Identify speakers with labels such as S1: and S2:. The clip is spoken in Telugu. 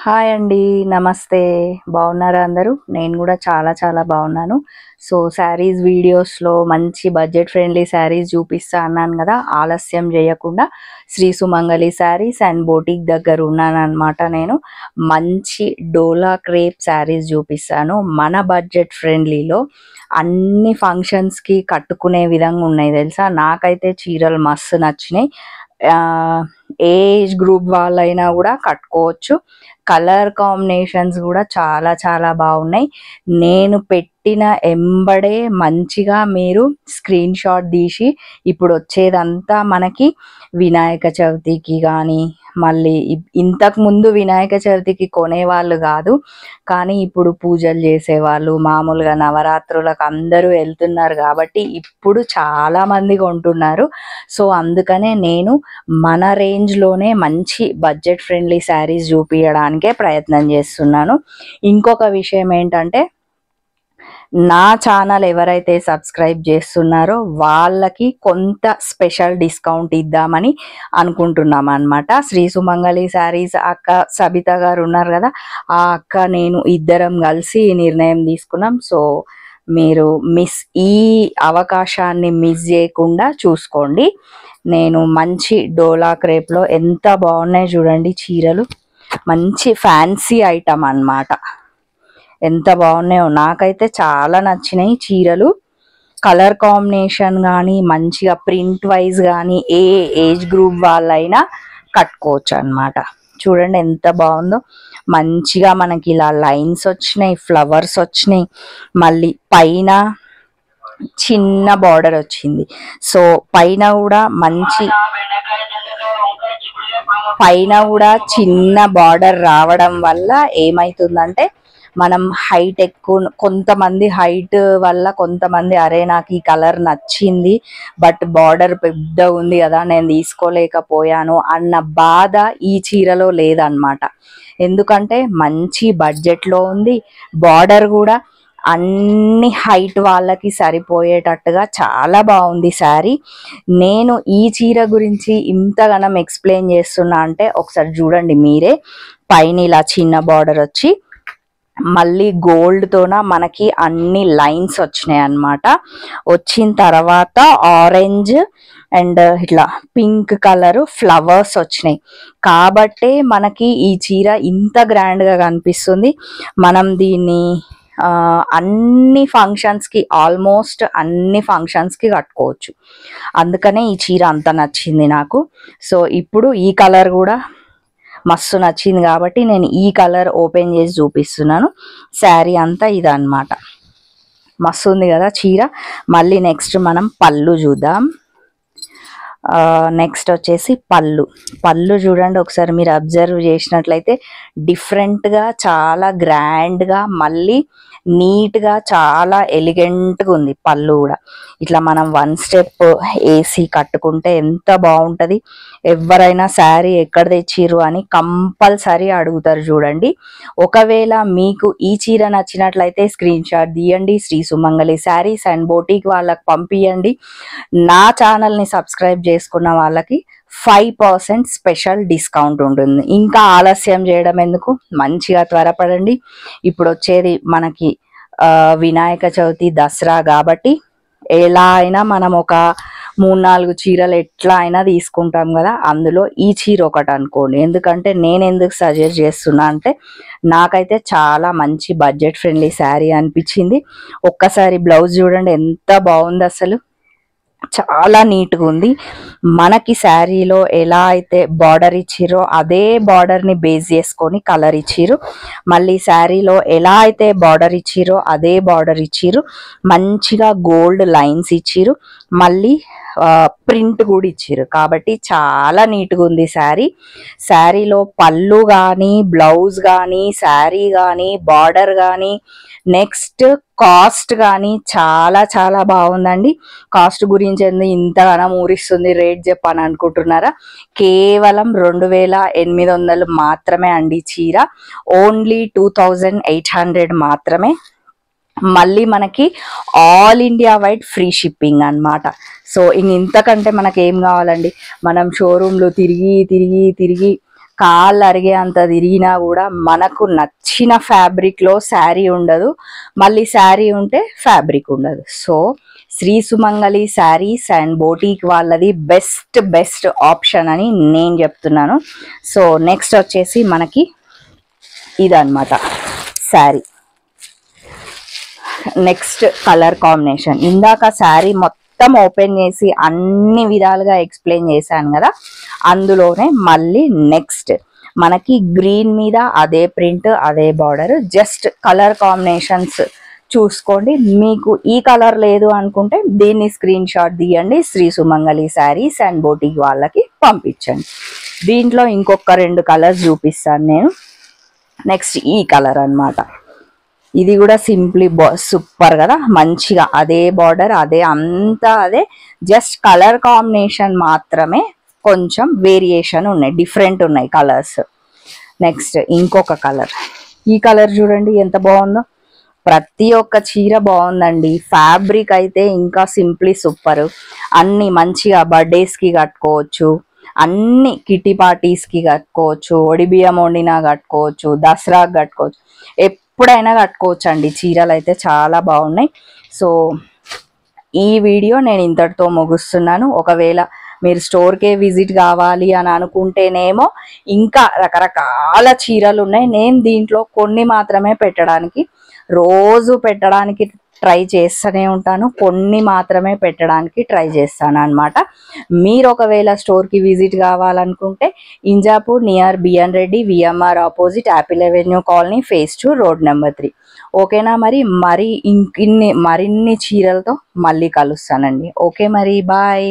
S1: హాయ్ అండి. నమస్తే. బాగున్నారా అందరూ? నేను కూడా చాలా చాలా బాగున్నాను. సో శారీస్ వీడియోస్‌లో మంచి బడ్జెట్ ఫ్రెండ్లీ శారీస్ చూపిస్తా అన్నాను కదా! ఆలస్యం చేయకుండా శ్రీ సుమంగళి శారీస్ అండ్ బోటిక్ దగ్గర ఉన్నానన్నమాట నేను. మంచి డోలా క్రేప్ శారీస్ చూపిస్తాను. మన బడ్జెట్ ఫ్రెండ్లీలో అన్ని ఫంక్షన్స్‌కి కట్టుకునే విధంగా ఉన్నాయి తెలుసా! నాకైతే చీరలు మస్తు నచ్చినాయి. ఏ ఏజ్ గ్రూప్ వాళ్ళైనా కూడా కట్టుకోవచ్చు. కలర్ కాంబినేషన్స్ కూడా చాలా చాలా బాగున్నాయి. నేను పెట్టిన ఎంబడే మంచిగా మీరు స్క్రీన్ షాట్ తీసి ఇప్పుడు వచ్చేదంతా మనకి వినాయక చవితికి కానీ మళ్ళీ ఇంతకు ముందు వినాయక చవితికి కొనేవాళ్ళు కాదు, కానీ ఇప్పుడు పూజలు చేసేవాళ్ళు మామూలుగా నవరాత్రులకు అందరూ వెళ్తున్నారు కాబట్టి ఇప్పుడు చాలా మంది కొంటున్నారు. సో అందుకనే నేను మన రేంజ్లోనే మంచి బడ్జెట్ ఫ్రెండ్లీ శారీస్ చూపించడానికే ప్రయత్నం చేస్తున్నాను. ఇంకొక విషయం ఏంటంటే, నా ఛానల్ ఎవరైతే సబ్స్క్రైబ్ చేస్తున్నారో వాళ్ళకి కొంత స్పెషల్ డిస్కౌంట్ ఇద్దామని అనుకుంటున్నాం అనమాట. శ్రీ సుమంగళి శారీస్ అక్క సబిత గారు ఉన్నారు కదా, ఆ అక్క నేను ఇద్దరం కలిసి నిర్ణయం తీసుకున్నాం. సో మీరు ఈ అవకాశాన్ని మిస్ చేయకుండా చూసుకోండి. నేను మంచి డోలా క్రేప్లో ఎంత బాగున్నాయి చూడండి చీరలు. మంచి ఫ్యాన్సీ ఐటమ్ అన్నమాట. ఎంత బాగున్నాయో నాకైతే చాలా నచ్చినాయి చీరలు. కలర్ కాంబినేషన్ కానీ మంచిగా ప్రింట్ వైజ్ కానీ ఏ ఏజ్ గ్రూప్ వాళ్ళైనా కట్టుకోవచ్చు అన్నమాట. చూడండి ఎంత బాగుందో. మంచిగా మనకి ఇలా లైన్స్ వచ్చినాయి, ఫ్లవర్స్ వచ్చినాయి, మళ్ళీ పైన చిన్న బార్డర్ వచ్చింది. సో పైన కూడా చిన్న బార్డర్ రావడం వల్ల ఏమైతుందంటే, మనం హైట్ ఎక్కువ, కొంతమంది హైట్ వల్ల కొంతమంది అరే నాకు ఈ కలర్ నచ్చింది బట్ బార్డర్ పెద్ద ఉంది కదా నేను తీసుకోలేకపోయాను అన్న బాధ ఈ చీరలో లేదన్నమాట. ఎందుకంటే మంచి బడ్జెట్లో ఉంది. బార్డర్ కూడా అన్ని హైట్ వాళ్ళకి సరిపోయేటట్టుగా చాలా బాగుంది శారీ. నేను ఈ చీర గురించి ఇంతగానం ఎక్స్ప్లెయిన్ చేస్తున్నా అంటే ఒకసారి చూడండి మీరే. పైన ఇలా చిన్న బార్డర్ వచ్చి మళ్ళీ గోల్డ్తోన మనకి అన్ని లైన్స్ వచ్చినాయి అన్నమాట. వచ్చిన తర్వాత ఆరెంజ్ అండ్ ఇట్లా పింక్ కలర్ ఫ్లవర్స్ వచ్చినాయి కాబట్టే మనకి ఈ చీర ఇంత గ్రాండ్గా కనిపిస్తుంది. మనం దీన్ని అన్ని ఫంక్షన్స్కి, ఆల్మోస్ట్ అన్ని ఫంక్షన్స్కి కట్టుకోవచ్చు. అందుకనే ఈ చీర అంత నచ్చింది నాకు. సో ఇప్పుడు ఈ కలర్ కూడా మస్తు నచ్చింది కాబట్టి నేను ఈ కలర్ ఓపెన్ చేసి చూపిస్తున్నాను. శారీ అంతా ఇదన్నమాట. మస్తు ఉంది కదా చీర. మళ్ళీ నెక్స్ట్ మనం పళ్ళు చూద్దాం. నెక్స్ట్ వచ్చేసి పళ్ళు చూడండి ఒకసారి. మీరు అబ్జర్వ్ చేసినట్లయితే డిఫరెంట్గా, చాలా గ్రాండ్గా, మళ్ళీ నీట్గా, చాలా ఎలిగెంట్గా ఉంది పళ్ళు కూడా. ఇట్లా మనం 1 స్టెప్ వేసి కట్టుకుంటే ఎంత బాగుంటుంది. ఎవరైనా శారీ ఎక్కడ తెచ్చిర్రు అని కంపల్సరీ అడుగుతారు చూడండి. ఒకవేళ మీకు ఈ చీర నచ్చినట్లయితే స్క్రీన్ షాట్ తీయండి, శ్రీ సుమంగళి శారీస్ అండ్ బోటిక్ వాళ్ళకి పంపించండి. నా ఛానల్ని సబ్స్క్రైబ్ చేసుకున్న వాళ్ళకి 5% స్పెషల్ డిస్కౌంట్ ఉంటుంది. ఇంకా ఆలస్యం చేయడం ఎందుకు, మంచిగా త్వరపడండి. ఇప్పుడు వచ్చేది మనకి వినాయక చవితి, దసరా కాబట్టి ఎలా అయినా మనం ఒక 3-4 చీరలు ఎట్లా అయినా తీసుకుంటాం కదా, అందులో ఈ చీర ఒకటి అనుకోండి. ఎందుకంటే నేను ఎందుకు సజెస్ట్ చేస్తున్నా అంటే, నాకైతే చాలా మంచి బడ్జెట్ ఫ్రెండ్లీ శారీ అనిపించింది. ఒక్కసారి బ్లౌజ్ చూడండి ఎంత బాగుంది, అసలు చాలా నీట్గా ఉంది. మనకి శారీలో ఎలా అయితే బార్డర్ ఇచ్చిరో అదే బార్డర్ని బేస్ చేసుకొని కలర్ ఇచ్చిరు. మళ్ళీ శారీలో ఎలా అయితే బార్డర్ ఇచ్చిరో అదే బార్డర్ ఇచ్చిరు. మంచిగా గోల్డ్ లైన్స్ ఇచ్చిరు, మళ్ళీ ప్రింట్ కూడా ఇచ్చిరు కాబట్టి చాలా నీట్గా ఉంది శారీ. శారీలో పళ్ళు కానీ, బ్లౌజ్ కానీ, శారీ కానీ, బార్డర్ కానీ, నెక్స్ట్ కాస్ట్ కానీ చాలా చాలా బాగుందండి. కాస్ట్ గురించి ఇంతగానం ఊరిస్తుంది రేట్ చెప్పని అనుకుంటున్నారా? కేవలం 2800 మాత్రమే అండి చీర. ఓన్లీ 2800 మాత్రమే. మళ్ళీ మనకి all India wide free shipping అన్నమాట. సో ఇంతకంటే మనకి ఏం కావాలండి? మనం షోరూంలో తిరిగి తిరిగి తిరిగి కాళ్ళు అరిగే అంత తిరిగినా కూడా మనకు నచ్చిన ఫ్యాబ్రిక్లో శారీ ఉండదు, మళ్ళీ శారీ ఉంటే ఫ్యాబ్రిక్ ఉండదు. So Sri Sumangali Sarees and boutique వాళ్ళది బెస్ట్ ఆప్షన్ అని నేను చెప్తున్నాను. సో నెక్స్ట్ వచ్చేసి మనకి ఇదన్నమాట శారీ. నెక్స్ట్ కలర్ కాంబినేషన్, ఇందాక శారీ మొత్తం ఓపెన్ చేసి అన్ని విధాలుగా ఎక్స్ప్లెయిన్ చేశాను కదా, అందులోనే మళ్ళీ నెక్స్ట్ మనకి గ్రీన్ మీద అదే ప్రింట్ అదే బార్డర్, జస్ట్ కలర్ కాంబినేషన్స్ చూసుకోండి. మీకు ఈ కలర్ లేదు అనుకుంటే దీన్ని స్క్రీన్ షాట్ తీయండి, శ్రీ సుమంగళి శారీస్ అండ్ బోటిక్ వాళ్ళకి పంపించండి. దీంట్లో ఇంకొక 2 కలర్స్ చూపిస్తాను నేను. నెక్స్ట్ ఈ కలర్ అన్నమాట, ఇది కూడా సింప్లీ సూపర్ కదా, మంచిగా అదే బార్డర్ అదే అంతా అదే, జస్ట్ కలర్ కాంబినేషన్ మాత్రమే కొంచెం వేరియేషన్ ఉన్నాయి, డిఫరెంట్ ఉన్నాయి కలర్స్. నెక్స్ట్ ఇంకొక కలర్, ఈ కలర్ చూడండి ఎంత బాగుందో, ప్రతి ఒక్క చీర బాగుందండి. ఫ్యాబ్రిక్ అయితే ఇంకా సింప్లీ సూపర్. అన్ని మంచిగా బర్త్డేస్కి కట్టుకోవచ్చు, అన్ని కిటీ పార్టీస్కి కట్టుకోవచ్చు, ఒడిబియ్యం వండినా కట్టుకోవచ్చు, దసరాకి కట్టుకోవచ్చు, ఎప్పుడైనా కట్టుకోవచ్చు అండి. చీరలు అయితే చాలా బాగున్నాయి. సో ఈ వీడియో నేను ఇంతటితో ముగిస్తున్నాను. ఒకవేళ మీరు స్టోర్కే విజిట్ కావాలి అని అనుకుంటేనేమో ఇంకా రకరకాల చీరలు ఉన్నాయి. నేను దీంట్లో కొన్ని మాత్రమే పెట్టడానికి, రోజు పెట్టడానికి ట్రై చేస్తూనే ఉంటాను, కొన్ని మాత్రమే పెట్టడానికి ట్రై చేస్తాను అనమాట. మీరు ఒకవేళ స్టోర్కి విజిట్ కావాలనుకుంటే Injapur near BN Reddy VMR opposite Apple avenue colony phase 2 road number 3. ఓకేనా, మరిన్ని చీరలతో మళ్ళీ కలుస్తానండి. ఓకే మరి, బాయ్.